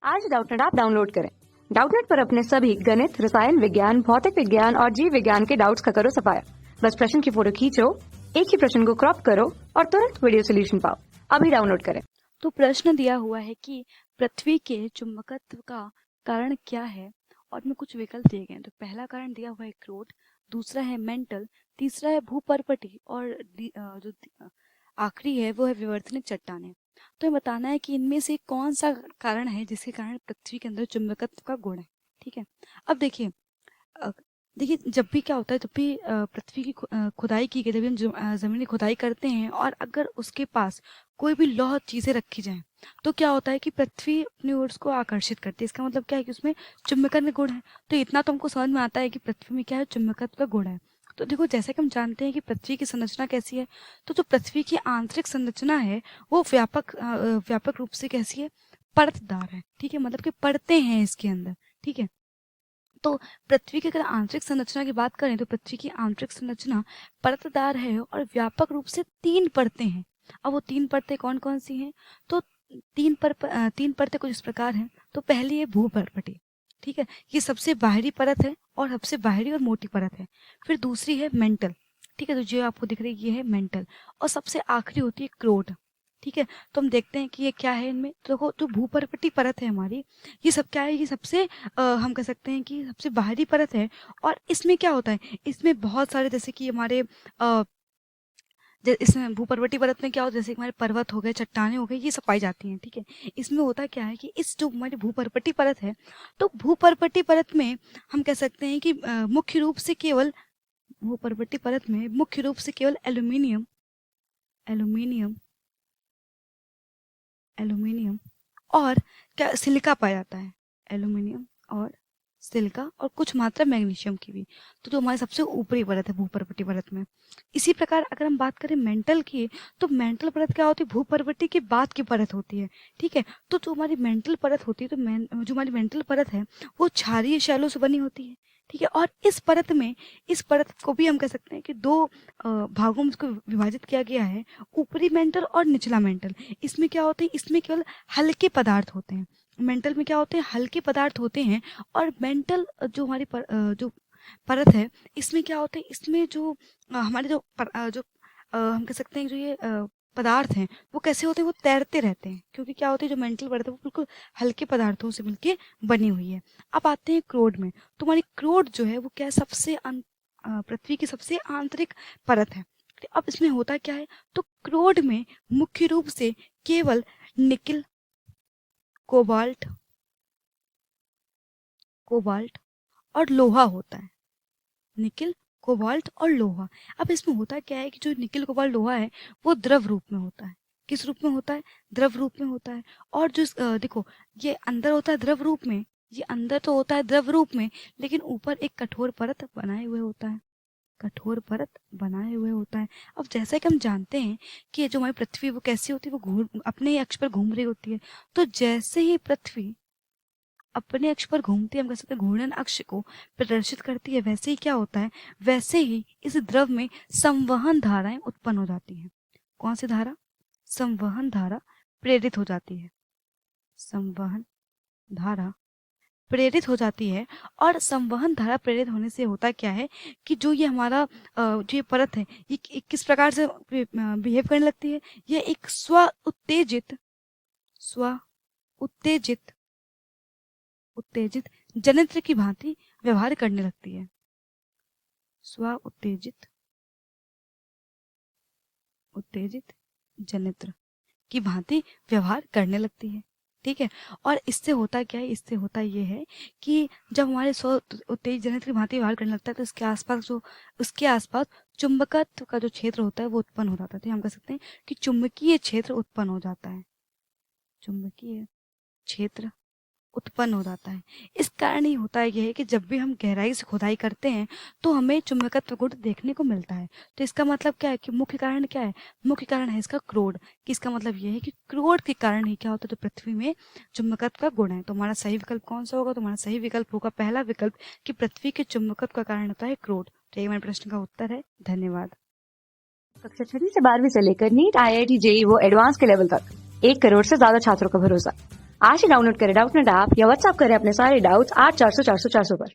आज Doubtnut app download करें। Doubtnut पर अपने सभी गणित, रसायन विज्ञान, भौतिक विज्ञान और जीव विज्ञान के डाउट्स का करो सफाया। बस प्रश्न की फोटो खींचो, एक ही प्रश्न को क्रॉप करो और तुरंत वीडियो सोल्यूशन पाओ। अभी डाउनलोड करें। तो प्रश्न दिया हुआ है कि पृथ्वी के चुंबकत्व का कारण क्या है और में कुछ विकल्प दिए गए हैं। तो पहला कारण दिया हुआ है क्रोड, दूसरा है मेंटल, तीसरा है भूपर्पटी और जो आखिरी है वो है विवर्तनिक चट्टानें। तो ये बताना है कि इनमें से कौन सा कारण है जिसके कारण पृथ्वी के अंदर चुंबकत्व का गुण है। ठीक है, अब देखिए देखिए जब भी क्या होता है, जब भी पृथ्वी की खुदाई की गई, जब भी हम जमीन की खुदाई करते हैं और अगर उसके पास कोई भी लौह चीजें रखी जाएं तो क्या होता है कि पृथ्वी अपनी ओर उसको आकर्षित करती है। इसका मतलब क्या है कि उसमें चुंबकन का गुण है। तो इतना तो हमको समझ में आता है कि पृथ्वी में क्या है, चुंबकत्व का गुण है। तो देखो, जैसे कि हम जानते हैं कि पृथ्वी की संरचना कैसी है, तो जो पृथ्वी की आंतरिक संरचना है वो व्यापक रूप से कैसी है, परतदार है। ठीक है, मतलब कि परतें हैं इसके अंदर। ठीक है, तो पृथ्वी की अगर आंतरिक संरचना की बात करें तो पृथ्वी की आंतरिक संरचना परतदार है और व्यापक रूप से 3 परतें हैं। अब वो 3 परतें कौन कौन सी हैं? तो तीन परतें कुछ इस प्रकार हैं। तो पहली है भूपर्पटी। ठीक है, ये सबसे बाहरी परत है और सबसे बाहरी और मोटी परत है। फिर दूसरी है मेंटल। ठीक है, तो जो आपको दिख रही है ये है मेंटल। और सबसे आखिरी होती है क्रोड। ठीक है, तो हम देखते हैं कि ये क्या है इनमें। तो देखो, जो भूपर्पटी परत है हमारी, ये सब क्या है, ये सबसे हम कह सकते हैं कि सबसे बाहरी परत है। और इसमें क्या होता है, इसमें बहुत सारे, जैसे कि हमारे इसमें भूपर्वतीय परत में क्या होता है, जैसे कि हमारे पर्वत हो गए, चट्टानें हो गई, ये सब पाई जाती हैं। ठीक है, इसमें होता क्या है कि इस जो हमारी भूपर्वतीय परत है, तो भूपर्वतीय परत में हम कह सकते हैं कि मुख्य रूप से केवल भूपर्वतीय परत में मुख्य रूप से केवल एल्यूमिनियम एल्यूमिनियम एल्यूमिनियम और क्या सिलिका पाया जाता है। एल्यूमिनियम और सिलिका और कुछ मात्रा मैग्नीशियम की भी। तो जो हमारी सबसे ऊपरी परत है भूपर्वतीय परत में। इसी प्रकार अगर हम बात करें मेंटल की, तो मेंटल परत क्या होती है, भूपर्वतीय के बाद की परत होती है। ठीक है, तो जो हमारी मेंटल परत होती है, तो जो हमारी मेंटल परत है वो क्षारीय शैलों से बनी होती है। ठीक है, और इस परत को भी हम कह सकते हैं कि 2 भागों में इसको विभाजित किया गया है, ऊपरी मेंटल और निचला मेंटल। इसमें क्या होते हैं, इसमें केवल हल्के पदार्थ होते हैं। मेंटल में क्या होते हैं, हल्के पदार्थ होते हैं। और मेंटल जो हमारी जो परत है, इसमें क्या होता है, इसमें जो हमारे हम कह सकते हैं जो ये पदार्थ हैं वो कैसे होते हैं, वो तैरते रहते हैं। क्योंकि क्या होते हैं, जो मेंटल परत है वो बिल्कुल हल्के पदार्थों से मिलके बनी हुई है। अब आते हैं क्रोड में। तो हमारी क्रोड जो है वो क्या है, पृथ्वी की सबसे आंतरिक परत है। अब इसमें होता क्या है, तो क्रोड में मुख्य रूप से केवल निकिल, कोबाल्ट कोबाल्ट और लोहा होता है। निकिल, कोबाल्ट और लोहा। अब इसमें होता क्या है कि जो निकिल, कोबाल्ट, लोहा है वो द्रव रूप में होता है। किस रूप में होता है, द्रव रूप में होता है। और जो देखो, ये अंदर होता है द्रव रूप में, ये अंदर तो होता है द्रव रूप में, लेकिन ऊपर एक कठोर परत बनाए हुए होता है। कठोर परत बनाए हुए होता है। अब जैसा कि हम जानते हैं कि जो हमारी पृथ्वी वो कैसी होती है, वो अपने ही अक्ष पर घूम रही होती है। तो जैसे ही पृथ्वी अपने अक्ष पर घूमती है, हम कह सकते हैं घूर्णन अक्ष को प्रदर्शित करती है, वैसे ही क्या होता है, वैसे ही इस द्रव में संवहन धाराएं उत्पन्न हो जाती हैं। कौन सी धारा? संवहन धारा प्रेरित हो जाती है। संवहन धारा प्रेरित हो जाती है। और संवहन धारा प्रेरित होने से होता क्या है कि जो ये हमारा जो ये परत है, ये किस प्रकार से बिहेव करने लगती है, ये एक स्व उत्तेजित जनित्र की भांति व्यवहार करने लगती है। स्व उत्तेजित जनित्र की भांति व्यवहार करने लगती है। ठीक है, और इससे होता क्या है, इससे होता ये है कि जब हमारे स्व उत्तेजित जनित्र की भांति व्यवहार करने लगता है, तो उसके आसपास चुंबकत्व का जो क्षेत्र होता है वो उत्पन्न हो जाता है। तो हम कह सकते हैं कि चुंबकीय क्षेत्र उत्पन्न हो जाता है। चुंबकीय क्षेत्र उत्पन्न हो जाता है। इस कारण ही होता है यह है कि जब भी हम गहराई से खुदाई करते हैं तो हमें चुंबकत्व गुण देखने को मिलता है। तो इसका मतलब क्या है कि मुख्य कारण क्या है, मुख्य कारण है इसका क्रोड। कि इसका मतलब यह है कि क्रोड के कारण ही क्या होता है, तो पृथ्वी में चुंबकत्व का गुण है। तो हमारा सही विकल्प कौन सा होगा? तो हमारा सही विकल्प होगा पहला विकल्प कि पृथ्वी के चुंबकत्व का कारण होता है क्रोड। तो ये हमारे प्रश्न का उत्तर है। धन्यवाद। कक्षा 6 से 12वीं से लेकर नीट, IIT, JEE वो एडवांस के लेवल तक 1 करोड़ से ज्यादा छात्रों का भरोसा। आज ही डाउनलोड करें डाउटनेट ऐप या व्हाट्सएप करें अपने सारे डाउट्स 8400 400 400 पर।